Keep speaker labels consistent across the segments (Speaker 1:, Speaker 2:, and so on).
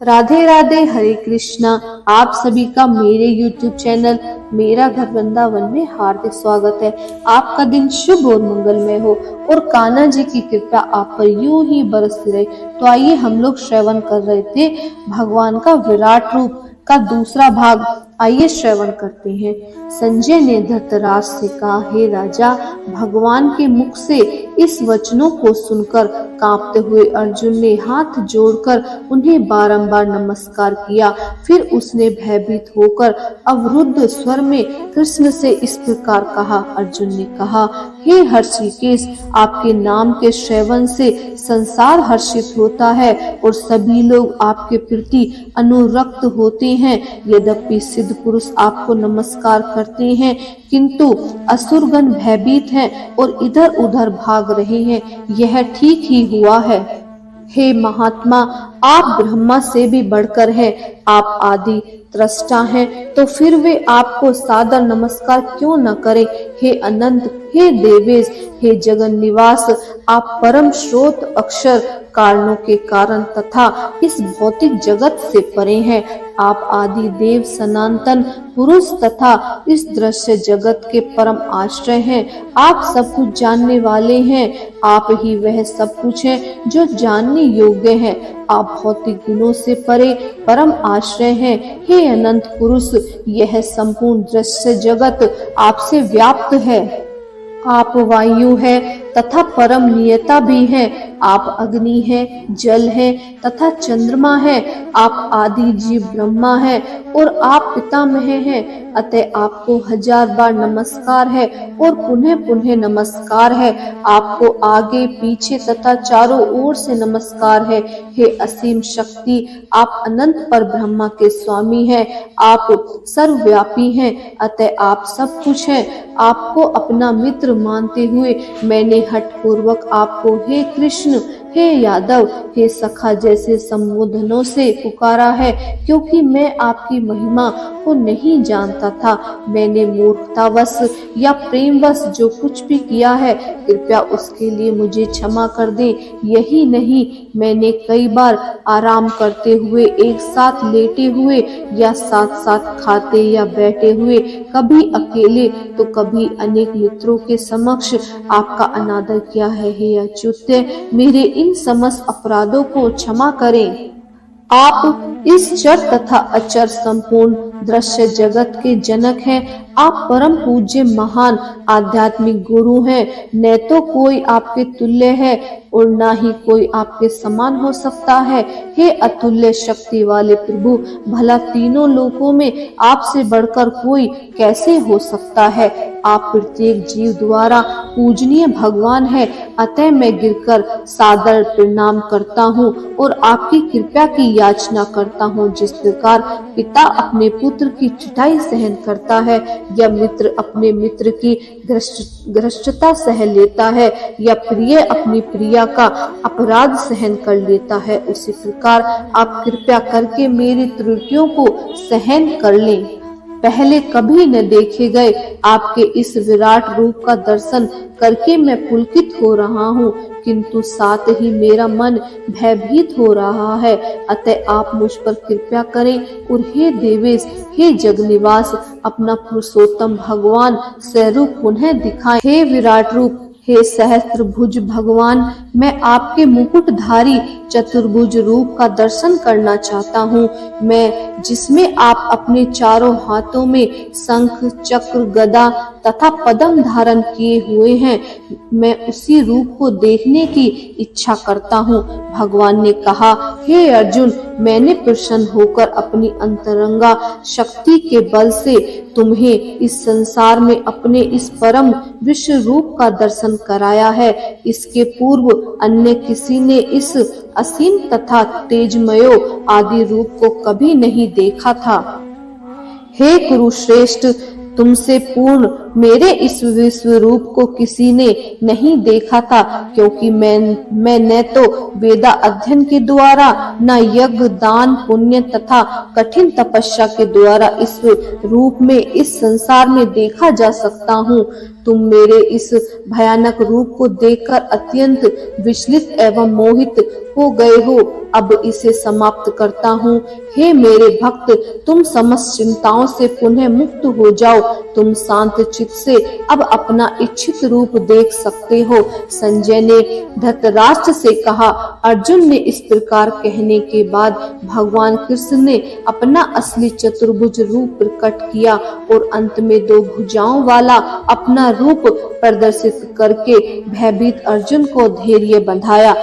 Speaker 1: राधे राधे, हरे कृष्णा। आप सभी का मेरे YouTube चैनल मेरा घर वृंदावन में हार्दिक स्वागत है। आपका दिन शुभ और मंगलमय हो और कान्हा जी की कृपा आप पर यूं ही बरसती रहे। तो आइए, हम लोग श्रवण कर रहे थे भगवान का विराट रूप का दूसरा भाग। आइए श्रवण करते हैं। संजय ने धृतराष्ट्र से कहा, हे राजा, भगवान के मुख से इस वचनों को सुनकर कांपते हुए अर्जुन ने हाथ जोड़कर उन्हें बारंबार नमस्कार किया। फिर उसने भयभीत होकर अवरुद्ध स्वर में कृष्ण से इस प्रकार कहा। अर्जुन ने कहा, हे हर्षिकेश, आपके नाम के श्रवण से संसार हर्षित होता है और सभी लोग आपके प्रति अनुरक्त होते हैं। यद्यपि सिद्ध पुरुष आपको नमस्कार करते हैं, किंतु असुरगण भयभीत हैं और इधर उधर भाग रहे हैं। यह ठीक ही हुआ है। हे महात्मा, आप ब्रह्मा से भी बढ़कर हैं। आप आदि त्रष्टा हैं, तो फिर वे आपको सादर नमस्कार क्यों न करें। हे अनंत, हे देवेश, हे जगन निवास, आप परम स्रोत अक्षर कारणों के कारण तथा इस भौतिक जगत से परे हैं। आप आदि देव, सनातन पुरुष तथा इस दृश्य जगत के परम आश्रय हैं। आप सब कुछ जानने वाले हैं। आप ही वह सब कुछ हैं जो जानने योग्य है। आप भौतिक गुणों से परे परम आश्रय हैं। हे अनंत पुरुष, यह संपूर्ण दृश्य जगत आपसे व्याप्त है। आप वायु है तथा परम नियता भी हैं। आप अग्नि हैं, जल हैं तथा चंद्रमा हैं। आप आदि जीव ब्रह्मा हैं और आप पितामह हैं। अतः आपको हजार बार नमस्कार है और पुनः पुनः नमस्कार है। आपको आगे पीछे तथा चारों ओर से नमस्कार है। हे असीम शक्ति, आप अनंत पर ब्रह्मा के स्वामी हैं। आप सर्वव्यापी हैं, अतः आप सब कुछ हैं। आपको अपना मित्र मानते हुए मैंने हठ पूर्वक आपको हे कृष्ण, हे यादव, हे सखा जैसे संबोधनों से पुकारा है, क्योंकि मैं आपकी महिमा को नहीं जानता था। मैंने मूर्खतावश या प्रेमवश जो कुछ भी किया है, कृपया उसके लिए मुझे क्षमा कर दें। यही नहीं, मैंने कई बार आराम करते हुए, एक साथ लेटे हुए या साथ साथ खाते या बैठे हुए, कभी अकेले तो कभी अनेक मित्रों के समक्ष आपका अनादर किया है। हे अच्युत, मेरे इन समस्त अपराधों को क्षमा करें। आप इस चर तथा अचर संपूर्ण दृश्य जगत के जनक हैं। आप परम पूज्य महान आध्यात्मिक गुरु हैं। न तो कोई आपके तुल्य है और न ही कोई आपके समान हो सकता है। हे अतुल्य शक्ति वाले प्रभु, भला तीनों लोकों में आपसे बढ़कर कोई कैसे हो सकता है। आप प्रत्येक जीव द्वारा पूजनीय भगवान है। अतः मैं गिरकर सादर प्रणाम करता हूँ और आपकी कृपा की याचना करता हूँ। जिस प्रकार पिता अपने पुत्र की चिताई सहन करता है या मित्र अपने मित्र की ग्रस्तता सह लेता है या प्रिय अपनी प्रिया का अपराध सहन कर लेता है, उसी प्रकार आप कृपया करके मेरी त्रुटियों को सहन कर लें। पहले कभी न देखे गए आपके इस विराट रूप का दर्शन करके मैं पुलकित हो रहा हूँ, किंतु साथ ही मेरा मन भयभीत हो रहा है। अतः आप मुझ पर कृपा करें और हे देवेश, हे जगनिवास, अपना पुरुषोत्तम भगवान स्वरूप पुनः दिखाएं। हे विराट रूप, हे सहस्त्रभुज भगवान, मैं आपके मुकुटधारी चतुर्भुज रूप का दर्शन करना चाहता हूँ। मैं जिसमें आप अपने चारों हाथों में शंख, चक्र, गदा तथा पद्म धारण किए हुए हैं, मैं उसी रूप को देखने की इच्छा करता हूँ। भगवान ने कहा, हे अर्जुन, मैंने प्रसन्न होकर अपनी अंतरंगा शक्ति के बल से तुम्हें इस संसार में अपने इस परम विश्व रूप का दर्शन कराया है। इसके पूर्व अन्य किसी ने इस असीम तथा तेजमयो आदि रूप को कभी नहीं देखा था। हे कुरुश्रेष्ठ, तुमसे पूर्ण मेरे इस विश्व रूप को किसी ने नहीं देखा था, क्योंकि मैं न तो वेदा अध्ययन के द्वारा, न यज्ञ दान पुण्य तथा कठिन तपस्या के द्वारा इस रूप में इस संसार में देखा जा सकता हूँ। तुम मेरे इस भयानक रूप को देखकर अत्यंत विचलित एवं मोहित हो गए हो। अब इसे समाप्त करता हूँ। हे मेरे भक्त, तुम समस्त चिंताओं से पुनः मुक्त हो जाओ। तुम शांत चित्त से अब अपना इच्छित रूप देख सकते हो। संजय ने धृतराष्ट्र से कहा। अर्जुन ने इस प्रकार कहने के बाद भगवान कृष्ण ने अपना असली चतुर्भुज रूप प्रकट किया और अंत में 2 भुजाओं वाला अपना रूप प्रदर्शित करके भयभीत अर्जुन को धैर्य बंधाया।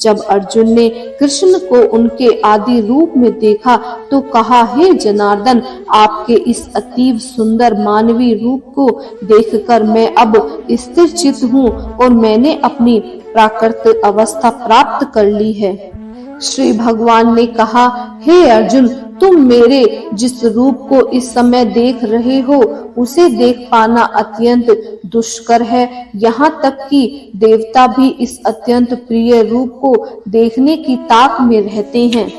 Speaker 1: जब अर्जुन ने कृष्ण को उनके आदि रूप में देखा तो कहा, हे जनार्दन, आपके इस अतीव सुंदर मानवीय रूप को देखकर मैं अब स्थिर चित्त हूँ और मैंने अपनी प्राकृतिक अवस्था प्राप्त कर ली है। श्री भगवान ने कहा, हे अर्जुन, तुम मेरे जिस रूप को इस समय देख रहे हो उसे देख पाना अत्यंत दुष्कर है। यहाँ तक कि देवता भी इस अत्यंत प्रिय रूप को देखने की ताक में रहते हैं।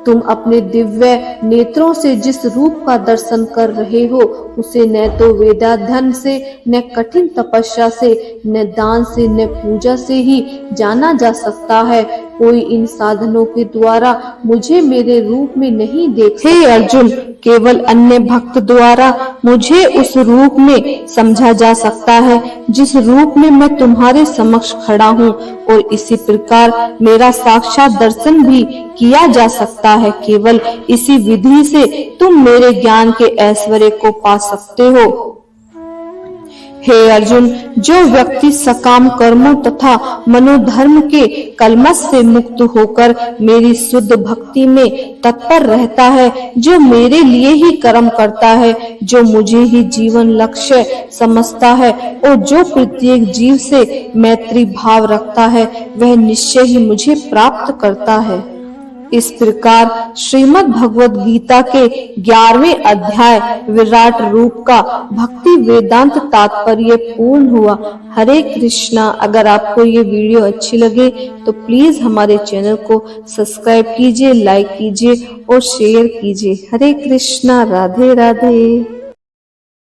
Speaker 1: तुम अपने दिव्य नेत्रों से जिस रूप का दर्शन कर रहे हो उसे न तो वेदाध्ययन से, न कठिन तपस्या से, न दान से, न पूजा से ही जाना जा सकता है। कोई इन साधनों के द्वारा मुझे मेरे रूप में नहीं देख सकता। हे अर्जुन, केवल अन्य भक्त द्वारा मुझे उस रूप में समझा जा सकता है जिस रूप में मैं तुम्हारे समक्ष खड़ा हूँ, और इसी प्रकार मेरा साक्षात दर्शन भी किया जा सकता है। केवल इसी विधि से तुम मेरे ज्ञान के ऐश्वर्य को पा सकते हो। हे अर्जुन, जो व्यक्ति सकाम कर्मों तथा मनोधर्म के कलमश से मुक्त होकर मेरी शुद्ध भक्ति में तत्पर रहता है, जो मेरे लिए ही कर्म करता है, जो मुझे ही जीवन लक्ष्य समझता है और जो प्रत्येक जीव से मैत्री भाव रखता है, वह निश्चय ही मुझे प्राप्त करता है। इस प्रकार श्रीमद् भगवद गीता के 11वें अध्याय विराट रूप का भक्ति वेदांत तात्पर्य पूर्ण हुआ। हरे कृष्णा। अगर आपको ये वीडियो अच्छी लगे तो प्लीज हमारे चैनल को सब्सक्राइब कीजिए, लाइक कीजिए और शेयर कीजिए। हरे कृष्णा। राधे राधे।